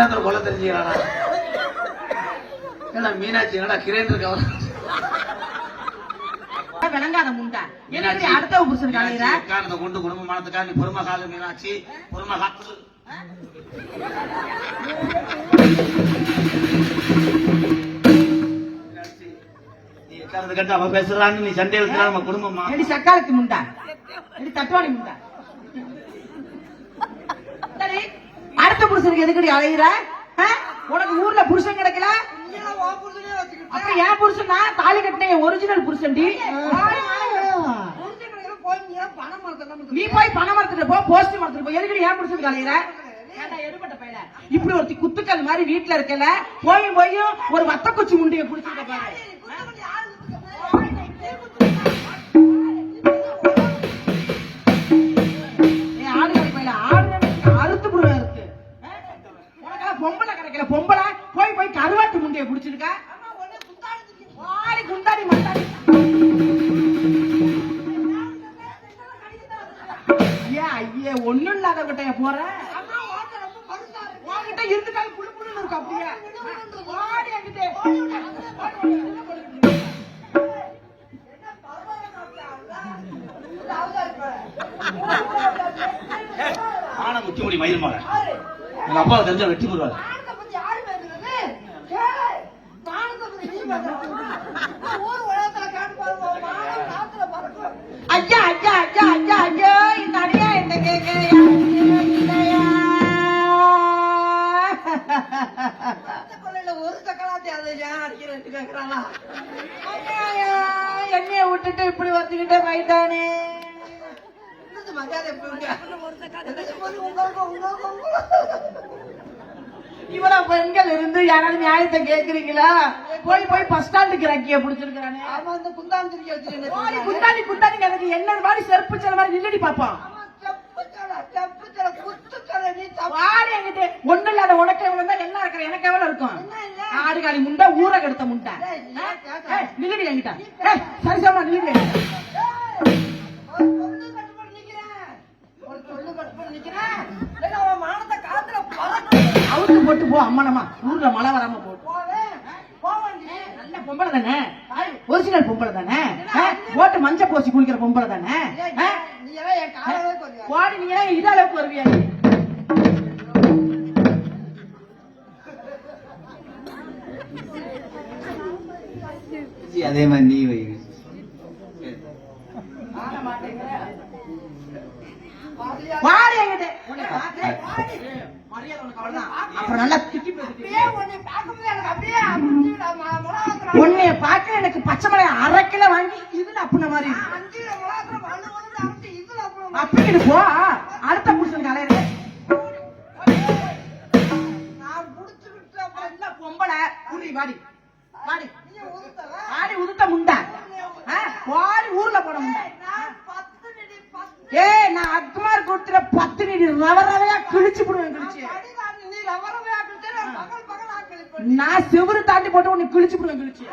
நேரத்துல கொல்ல தெரிஞ்சுக்கிறானா? ஏன்னா மீனாட்சி என்னடா கிரேண்டருக்கு அவர் விளங்காத முண்டா. எனக்கு அடுத்த புருஷன் காலையில காரணத்தை கொண்டு குடும்ப மானத்துக்கா நீ பொறுமை கால மீனாட்சி பொறுமை காத்து கட்டு அவ பேசுறான்னு நீ சண்டை எழுத்துறா நம்ம குடும்பமா எடி சக்காலத்து முண்டா எடி தட்டுவாணி முண்டா. அடுத்த புருஷனுக்கு எதுக்கடி அலையிற? உனக்கு ஊர்ல புருஷன் கிடைக்கல? அப்ப என் புருஷன் தான் தாலி கட்டின ஒரிஜினல் புருஷன்டி. நீ போய் பணம் மரத்துல போ, போஸ்ட் மரத்துல போ. எதுக்கடி என் புருஷனுக்கு அலையிற? எடுபட்ட பையல இப்படி ஒருத்தி குத்துக்கள் மாதிரி வீட்டுல இருக்கல போயும் போயும் ஒரு வத்த குச்சி முண்டிய குடிச்சுட்ட பாரு. பொம்பளை கிடைக்கல பொம்பளை போய் போய் கருவாட்டு முண்டைய குடிச்சிருக்க. குண்டாடி மண்டாடி ஐயே ஒண்ணும் இல்லாதவங்கிட்ட போற உன்கிட்ட இருந்துட்டாலும் புழு புழுன்னு இருக்கு. அப்படியே ஆனா முக்கிய முடி மயில் மாற எங்க அப்பா தெரிஞ்சா வெட்டி போடுவாரு. ஐயா ஐயா ஐயா ஐயா ஐயோ இந்த அடியா என்ன கேட்க ஒரு தக்கலாத்தி அதை அடிக்கிறதுக்கு கேட்கிறாளா? என்னைய விட்டுட்டு இப்படி வந்துகிட்டே போயிட்டானே. இவ்வளவு பெண்கள் இருந்து யாராவது நியாயத்தை கேக்குறீங்களா? போய் போய் பஸ் ஸ்டாண்டுக்கு இறக்கிய புடிச்சிருக்கானே. குந்தாண்டி குந்தாண்டி எனக்கு என்ன மாதிரி செருப்பு செல மாதிரி நில்லடி பாப்பான். ஒண்ணு இல்லாத உனக்கு எவ்வளவு தான் என்ன இருக்கிற எனக்கு எவ்வளவு இருக்கும்? ஆடுகாலி முண்டா ஊரை கெடுத்த முண்டா நில்லடி என்கிட்ட. சரி சார் நில்லடி. அவுத்து போட்டு போ அம்மனமா. ஊர்ல மழை வராம போட்டு நல்ல பொம்பளை தானே, ஒரிஜினல் பொம்பளை தானே, போட்டு மஞ்ச போசி குளிக்கிற பொம்பளை தானே. போடி நீங்க இத அளவுக்கு வருவியா? அதே மாதிரி நீ வை வாடி என்கிட்ட. அப்புறம் நல்லா திட்டி உன்னைய பார்க்க எனக்கு பச்சை மலையை அரை கிலோ வாங்கி இதுல அப்புன மாதிரி அப்படி போ. அடுத்த புருஷனுக்கு அலையிற பொம்பளை உருளி வாடி வாடி வாடி உதுத்த முண்டா வாடி ஊர்ல போன முண்டா. நான் அக்குமார் கொடுத்துற 10 நீடி ரவரவையா கிழிச்சு போடுவேன். கிழிச்சு நான் செவரு தாண்டி போட்டு உன்னை கிழிச்சு போடுவேன். கிழிச்சு